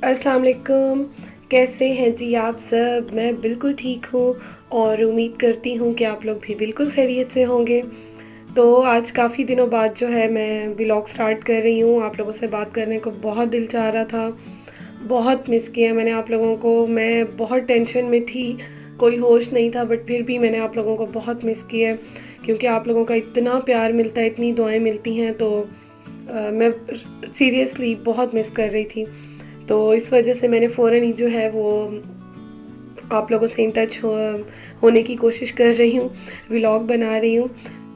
अस्सलाम वालेकुम। कैसे हैं जी आप सब? मैं बिल्कुल ठीक हूँ और उम्मीद करती हूँ कि आप लोग भी बिल्कुल खैरियत से होंगे। तो आज काफ़ी दिनों बाद जो है मैं व्लॉग स्टार्ट कर रही हूँ। आप लोगों से बात करने को बहुत दिल चाह रहा था, बहुत मिस किया मैंने आप लोगों को। मैं बहुत टेंशन में थी, कोई होश नहीं था, बट फिर भी मैंने आप लोगों को बहुत मिस किया क्योंकि आप लोगों का इतना प्यार मिलता है, इतनी दुआएं मिलती हैं। तो मैं सीरियसली बहुत मिस कर रही थी। तो इस वजह से मैंने फ़ौरन ही जो है वो आप लोगों से इन टच होने की कोशिश कर रही हूँ, व्लॉग बना रही हूँ।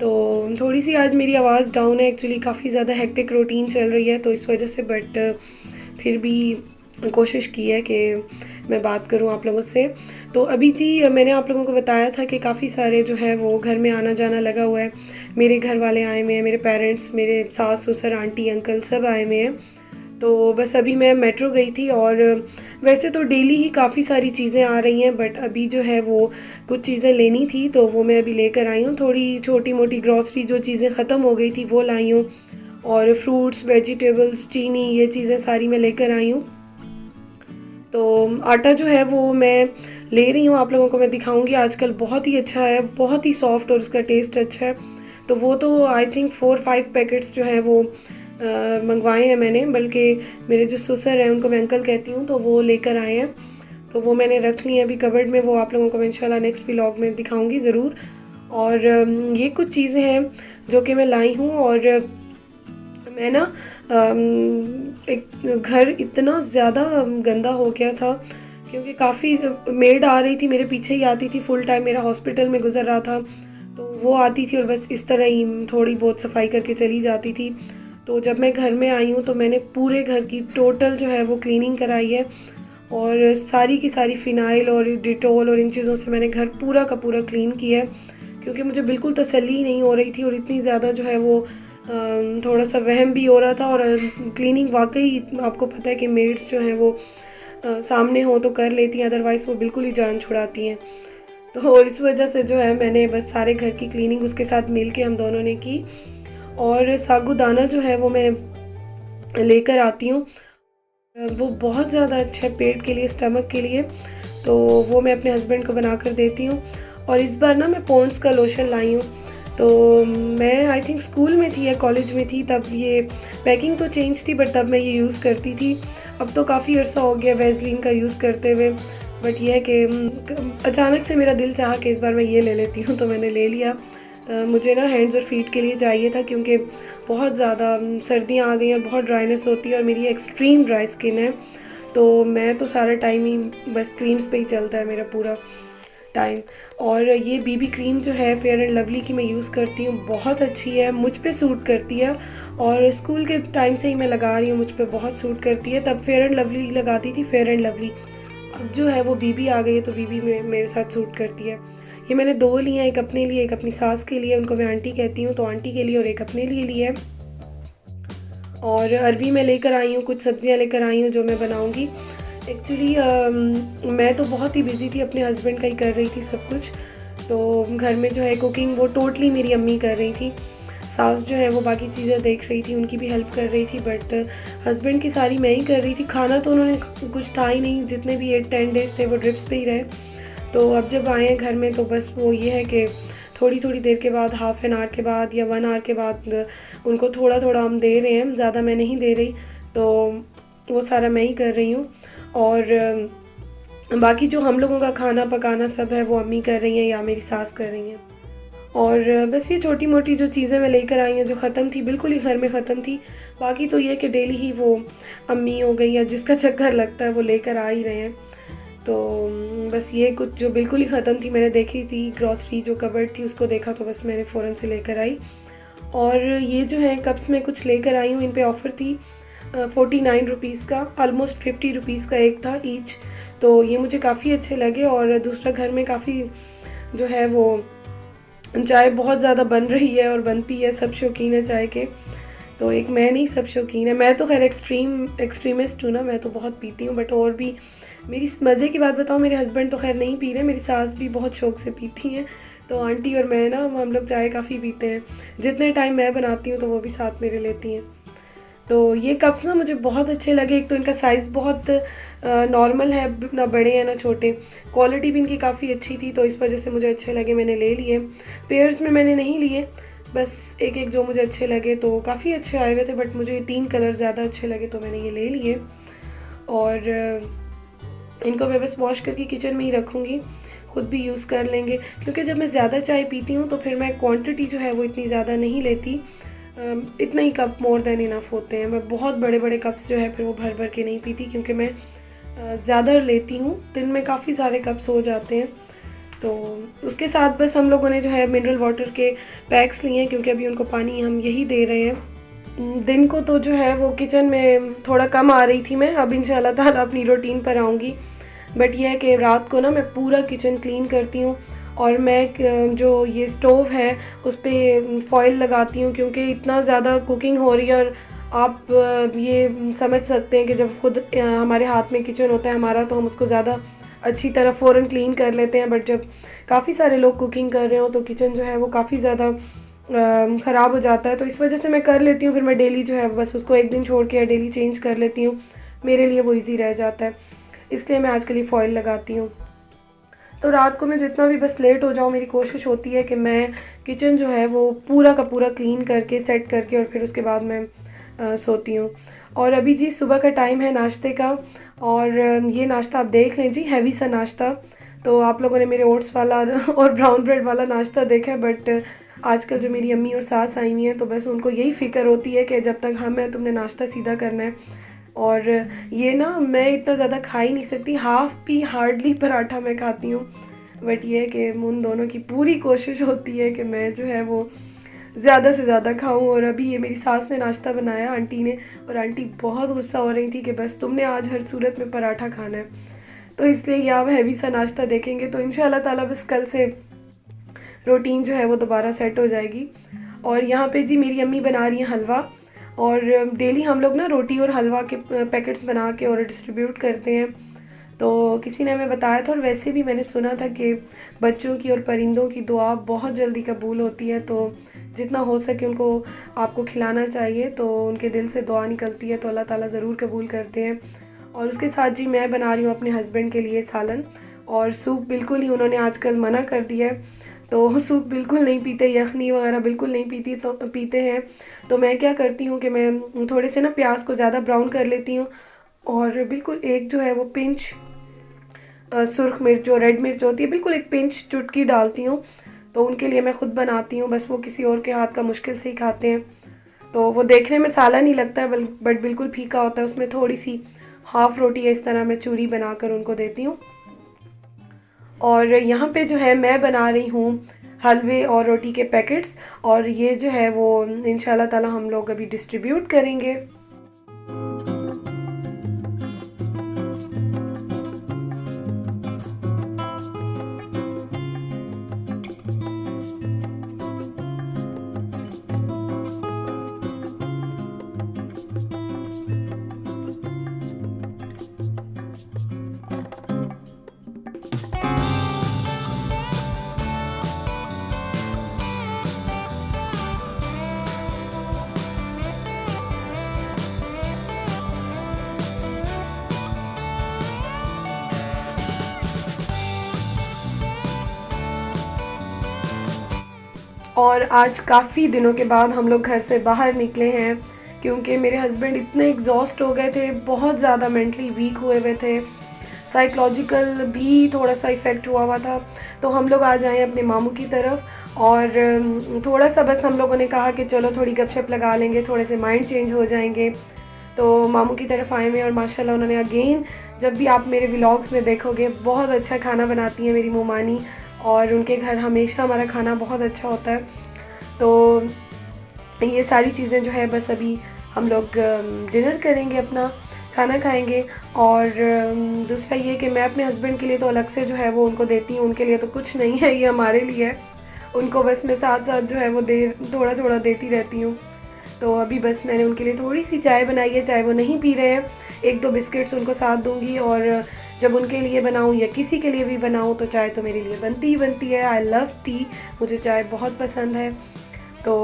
तो थोड़ी सी आज मेरी आवाज़ डाउन है, एक्चुअली काफ़ी ज़्यादा हेक्टिक रूटीन चल रही है तो इस वजह से, बट फिर भी कोशिश की है कि मैं बात करूं आप लोगों से। तो अभी जी मैंने आप लोगों को बताया था कि काफ़ी सारे जो है वो घर में आना जाना लगा हुआ है। मेरे घर वाले आए हुए हैं, मेरे पेरेंट्स, मेरे सास ससुर आंटी अंकल सब आए हुए हैं। तो बस अभी मैं मेट्रो गई थी और वैसे तो डेली ही काफ़ी सारी चीज़ें आ रही हैं, बट अभी जो है वो कुछ चीज़ें लेनी थी तो वो मैं अभी लेकर आई हूँ। थोड़ी छोटी मोटी ग्रॉसरी जो चीज़ें ख़त्म हो गई थी वो लाई हूँ, और फ्रूट्स वेजिटेबल्स चीनी ये चीज़ें सारी मैं लेकर आई हूँ। तो आटा जो है वो मैं ले रही हूँ, आप लोगों को मैं दिखाऊंगी। आजकल बहुत ही अच्छा है, बहुत ही सॉफ्ट और उसका टेस्ट अच्छा है। तो वो तो आई थिंक 4-5 पैकेट्स जो हैं वो मंगवाए हैं मैंने, बल्कि मेरे जो ससुर हैं उनको मैं अंकल कहती हूँ, तो वो लेकर आए हैं। तो वो मैंने रख ली है अभी कबर्ड में, वो आप लोगों को मैं इंशाल्लाह नेक्स्ट व्लॉग में दिखाऊंगी ज़रूर। और ये कुछ चीज़ें हैं जो कि मैं लाई हूँ। और मैं ना एक घर इतना ज़्यादा गंदा हो गया था क्योंकि काफ़ी मेड आ रही थी, मेरे पीछे ही आती थी फुल टाइम। मेरा हॉस्पिटल में गुजर रहा था तो वो आती थी और बस इस तरह ही थोड़ी बहुत सफाई करके चली जाती थी। तो जब मैं घर में आई हूँ तो मैंने पूरे घर की टोटल जो है वो क्लीनिंग कराई है, और सारी की सारी फ़िनाइल और डिटॉल और इन चीज़ों से मैंने घर पूरा का पूरा क्लीन किया है क्योंकि मुझे बिल्कुल तसल्ली नहीं हो रही थी और इतनी ज़्यादा जो है वो थोड़ा सा वहम भी हो रहा था। और क्लीनिंग वाकई आपको पता है कि मेड्स जो हैं वो सामने हो तो कर लेती हैं, अदरवाइज़ वो बिल्कुल ही जान छुड़ाती हैं। तो इस वजह से जो है मैंने बस सारे घर की क्लीनिंग उसके साथ मिल के हम दोनों ने की। और सागुदाना जो है वो मैं लेकर आती हूँ, वो बहुत ज़्यादा अच्छा है पेट के लिए, स्टमक के लिए। तो वो मैं अपने हस्बैंड को बना कर देती हूँ। और इस बार ना मैं पॉन्ड्स का लोशन लाई हूँ। तो मैं आई थिंक स्कूल में थी या कॉलेज में थी तब, ये पैकिंग तो चेंज थी बट तब मैं ये यूज़ करती थी। अब तो काफ़ी अर्सा हो गया वैसलीन का यूज़ करते हुए, बट यह है कि अचानक से मेरा दिल चाहा कि इस बार मैं ये ले लेती हूँ तो मैंने ले लिया। मुझे ना हैंड्स और फीट के लिए चाहिए था क्योंकि बहुत ज़्यादा सर्दियाँ आ गई हैं, बहुत ड्राइनेस होती है और मेरी एक्सट्रीम ड्राई स्किन है। तो मैं तो सारा टाइम ही बस क्रीम्स पे ही चलता है मेरा पूरा टाइम। और ये बीबी क्रीम जो है फेयर एंड लवली की मैं यूज़ करती हूँ, बहुत अच्छी है, मुझ पे सूट करती है। और स्कूल के टाइम से ही मैं लगा रही हूँ, मुझ पे बहुत सूट करती है। तब फेयर एंड लवली लगाती थी, फेयर एंड लवली। अब जो है वो बीबी आ गई है तो बीबी में मेरे साथ सूट करती है। ये मैंने 2 ली हैं, एक अपने लिए एक अपनी सास के लिए, उनको मैं आंटी कहती हूँ तो आंटी के लिए, और एक अपने लिए ली है। और अरबी में लेकर आई हूँ, कुछ सब्जियाँ लेकर आई हूँ जो मैं बनाऊँगी। एक्चुअली मैं तो बहुत ही बिज़ी थी, अपने हस्बैंड का ही कर रही थी सब कुछ। तो घर में जो है कुकिंग वो टोटली मेरी अम्मी कर रही थी। सास जो है वो बाकी चीज़ें देख रही थी, उनकी भी हेल्प कर रही थी, बट हस्बैंड की सारी मैं ही कर रही थी। खाना तो उन्होंने कुछ था ही नहीं, जितने भी 8-10 डेज़ थे वो ड्रिप्स पे ही रहे। तो अब जब आए हैं घर में तो बस वो ये है कि थोड़ी थोड़ी देर के बाद, हाफ़ एन आवर के बाद या 1 आवर के बाद उनको थोड़ा थोड़ा हम दे रहे हैं, ज़्यादा मैं नहीं दे रही। तो वो सारा मैं ही कर रही हूँ। और बाकी जो हम लोगों का खाना पकाना सब है वो अम्मी कर रही हैं या मेरी सास कर रही हैं। और बस ये छोटी मोटी जो चीज़ें मैं लेकर आई हैं जो ख़त्म थी, बिल्कुल ही घर में ख़त्म थी। बाकी तो ये कि डेली ही वो अम्मी हो गई या जिसका चक्कर लगता है वो लेकर आ ही रहे हैं। तो बस ये कुछ जो बिल्कुल ही ख़त्म थी, मैंने देखी थी ग्रॉसरी जो कबर्ड थी उसको देखा तो बस मैंने फ़ौरन से लेकर आई। और ये जो है कप्स मैं कुछ लेकर आई हूँ, इन पे ऑफ़र थी 49 रुपीज़ का, ऑलमोस्ट 50 रुपीज़ का एक था ईच। तो ये मुझे काफ़ी अच्छे लगे। और दूसरा, घर में काफ़ी जो है वो चाय बहुत ज़्यादा बन रही है और बनती है, सब शौकीन है चाय के। तो एक मैं नहीं, सब शौकीन है। मैं तो खैर एक्सट्रीमिस्ट हूँ ना, मैं तो बहुत पीती हूँ, बट और भी मेरी मज़े की बात बताऊँ, मेरे हस्बैंड तो खैर नहीं पी रहे, मेरी सास भी बहुत शौक़ से पीती हैं। तो आंटी और मैं ना हम लोग चाय काफ़ी पीते हैं, जितने टाइम मैं बनाती हूँ तो वो भी साथ मेरे लेती हैं। तो ये कप्स ना मुझे बहुत अच्छे लगे। एक तो इनका साइज़ बहुत नॉर्मल है, ना बड़े हैं ना छोटे। क्वालिटी भी इनकी काफ़ी अच्छी थी, तो इस वजह से मुझे अच्छे लगे, मैंने ले लिए। पेयर्स में मैंने नहीं लिए, बस एक एक जो मुझे अच्छे लगे। तो काफ़ी अच्छे आए हुए थे, बट मुझे ये 3 कलर ज़्यादा अच्छे लगे तो मैंने ये ले लिए। और इनको मैं बस वॉश करके किचन में ही रखूँगी, खुद भी यूज़ कर लेंगे। क्योंकि जब मैं ज़्यादा चाय पीती हूँ तो फिर मैं क्वांटिटी जो है वो इतनी ज़्यादा नहीं लेती। इतना ही कप मोर देन इनफ होते हैं। मैं बहुत बड़े बड़े कप्स जो है फिर वो भर भर के नहीं पीती, क्योंकि मैं ज़्यादा लेती हूँ, दिन में काफ़ी सारे कप्स हो जाते हैं। तो उसके साथ बस हम लोगों ने जो है मिनरल वाटर के पैक्स लिए हैं, क्योंकि अभी उनको पानी हम यही दे रहे हैं। दिन को तो जो है वो किचन में थोड़ा कम आ रही थी मैं, अब इंशाल्लाह ताला अपनी रूटीन पर आऊँगी। बट यह है कि रात को ना मैं पूरा किचन क्लीन करती हूँ, और मैं जो ये स्टोव है उस पर फॉइल लगाती हूँ, क्योंकि इतना ज़्यादा कुकिंग हो रही है। और आप ये समझ सकते हैं कि जब खुद हमारे हाथ में किचन होता है हमारा, तो हम उसको ज़्यादा अच्छी तरह फ़ौरन क्लीन कर लेते हैं। बट जब काफ़ी सारे लोग कुकिंग कर रहे हो तो किचन जो है वो काफ़ी ज़्यादा ख़राब हो जाता है। तो इस वजह से मैं कर लेती हूँ, फिर मैं डेली जो है बस उसको एक दिन छोड़ के डेली चेंज कर लेती हूँ, मेरे लिए वो ईजी रह जाता है, इसलिए मैं आजकल ये फॉइल लगाती हूँ। तो रात को मैं जितना भी बस लेट हो जाऊँ, मेरी कोशिश होती है कि मैं किचन जो है वो पूरा का पूरा क्लीन करके सेट करके और फिर उसके बाद मैं सोती हूँ। और अभी जी सुबह का टाइम है नाश्ते का, और ये नाश्ता आप देख लें जी, हैवी सा नाश्ता। तो आप लोगों ने मेरे ओट्स वाला और ब्राउन ब्रेड वाला नाश्ता देखा है, बट आजकल जो मेरी अम्मी और सास आई हुई हैं तो बस उनको यही फ़िक्र होती है कि जब तक हम हैं तुमने नाश्ता सीधा करना है। और ये ना मैं इतना ज़्यादा खा ही नहीं सकती, हाफ़ भी हार्डली पराठा मैं खाती हूँ। बट ये है कि उन दोनों की पूरी कोशिश होती है कि मैं जो है वो ज़्यादा से ज़्यादा खाऊं। और अभी ये मेरी सास ने नाश्ता बनाया, आंटी ने, और आंटी बहुत गुस्सा हो रही थी कि बस तुमने आज हर सूरत में पराठा खाना है। तो इसलिए ये आप हैवी सा नाश्ता देखेंगे। तो इंशाल्लाह ताला बस कल से रूटीन जो है वो दोबारा सेट हो जाएगी। और यहाँ पे जी मेरी अम्मी बना रही हैं हलवा, और डेली हम लोग ना रोटी और हलवा के पैकेट्स बना के और डिस्ट्रीब्यूट करते हैं। तो किसी ने हमें बताया था, और वैसे भी मैंने सुना था कि बच्चों की और परिंदों की दुआ बहुत जल्दी कबूल होती है, तो जितना हो सके उनको आपको खिलाना चाहिए। तो उनके दिल से दुआ निकलती है तो अल्लाह ताला ज़रूर कबूल करते हैं। और उसके साथ जी मैं बना रही हूँ अपने हस्बैंड के लिए सालन, और सूप बिल्कुल ही उन्होंने आजकल मना कर दिया है, तो सूप बिल्कुल नहीं पीते, यखनी वगैरह बिल्कुल नहीं पीते हैं। तो मैं क्या करती हूँ कि मैं थोड़े से ना प्याज को ज़्यादा ब्राउन कर लेती हूँ, और बिल्कुल एक जो है वो पिंच सुर्ख मिर्च जो रेड मिर्च होती है, बिल्कुल एक पिंच चुटकी डालती हूँ। तो उनके लिए मैं ख़ुद बनाती हूँ, बस वो किसी और के हाथ का मुश्किल से ही खाते हैं। तो वो देखने में सालन ही लगता है, बट बिल्कुल फीका होता है। उसमें थोड़ी सी हाफ़ रोटी है इस तरह मैं चूरी बनाकर उनको देती हूँ। और यहाँ पे जो है मैं बना रही हूँ हलवे और रोटी के पैकेट्स, और ये जो है वो इंशाल्लाह ताला हम लोग अभी डिस्ट्रीब्यूट करेंगे। और आज काफ़ी दिनों के बाद हम लोग घर से बाहर निकले हैं, क्योंकि मेरे हस्बैंड इतने एग्जॉस्ट हो गए थे, बहुत ज़्यादा मेंटली वीक हुए हुए थे, साइकोलॉजिकल भी थोड़ा सा इफ़ेक्ट हुआ था। तो हम लोग आ जाएँ अपने मामू की तरफ, और थोड़ा सा बस हम लोगों ने कहा कि चलो थोड़ी गपशप लगा लेंगे, थोड़े से माइंड चेंज हो जाएंगे। तो मामू की तरफ आए हुए, और माशाल्लाह उन्होंने अगेन, जब भी आप मेरे व्लॉग्स में देखोगे, बहुत अच्छा खाना बनाती हैं मेरी मोमानी, और उनके घर हमेशा हमारा खाना बहुत अच्छा होता है। तो ये सारी चीज़ें जो है बस अभी हम लोग डिनर करेंगे, अपना खाना खाएंगे। और दूसरा ये कि मैं अपने हस्बैंड के लिए तो अलग से जो है वो उनको देती हूँ, उनके लिए तो कुछ नहीं है, ये हमारे लिए है। उनको बस मैं साथ साथ जो है वो थोड़ा थोड़ा देती रहती हूँ। तो अभी बस मैंने उनके लिए थोड़ी सी चाय बनाई है, चाय वो नहीं पी रहे हैं, 1-2 बिस्किट्स उनको साथ दूँगी। और जब उनके लिए बनाऊँ या किसी के लिए भी बनाऊँ तो चाय तो मेरे लिए बनती ही बनती है। आई लव टी, मुझे चाय बहुत पसंद है। तो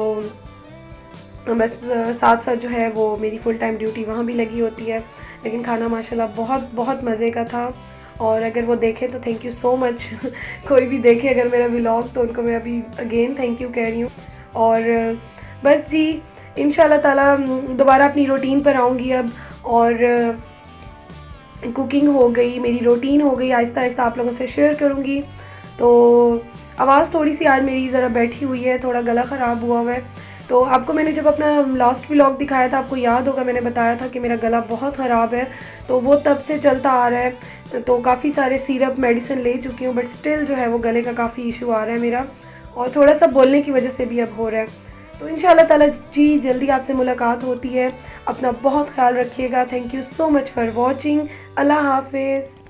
बस साथ साथ जो है वो मेरी फुल टाइम ड्यूटी वहाँ भी लगी होती है। लेकिन खाना माशाल्लाह बहुत बहुत मज़े का था, और अगर वो देखें तो थैंक यू सो मच। कोई भी देखे अगर मेरा व्लॉग तो उनको मैं अभी अगेन थैंक यू कह रही हूँ। और बस जी, इंशाल्लाह ताला दोबारा अपनी रूटीन पर आऊँगी अब, और कुकिंग हो गई, मेरी रूटीन हो गई, आहिस्ता आहिस्ता आप लोगों से शेयर करूँगी। तो आवाज़ थोड़ी सी आज मेरी ज़रा बैठी हुई है, थोड़ा गला ख़राब हुआ हुआ है। तो आपको मैंने जब अपना लास्ट व्लॉग दिखाया था, आपको याद होगा मैंने बताया था कि मेरा गला बहुत ख़राब है, तो वो तब से चलता आ रहा है। तो काफ़ी सारे सिरप मेडिसिन ले चुकी हूँ, बट स्टिल जो है वो गले का काफ़ी इशू आ रहा है मेरा, और थोड़ा सा बोलने की वजह से भी अब हो रहा है। तो इंशाल्लाह ताला जी जल्दी आपसे मुलाकात होती है। अपना बहुत ख्याल रखिएगा। Thank you so much for watching. अल्लाह हाफिज़।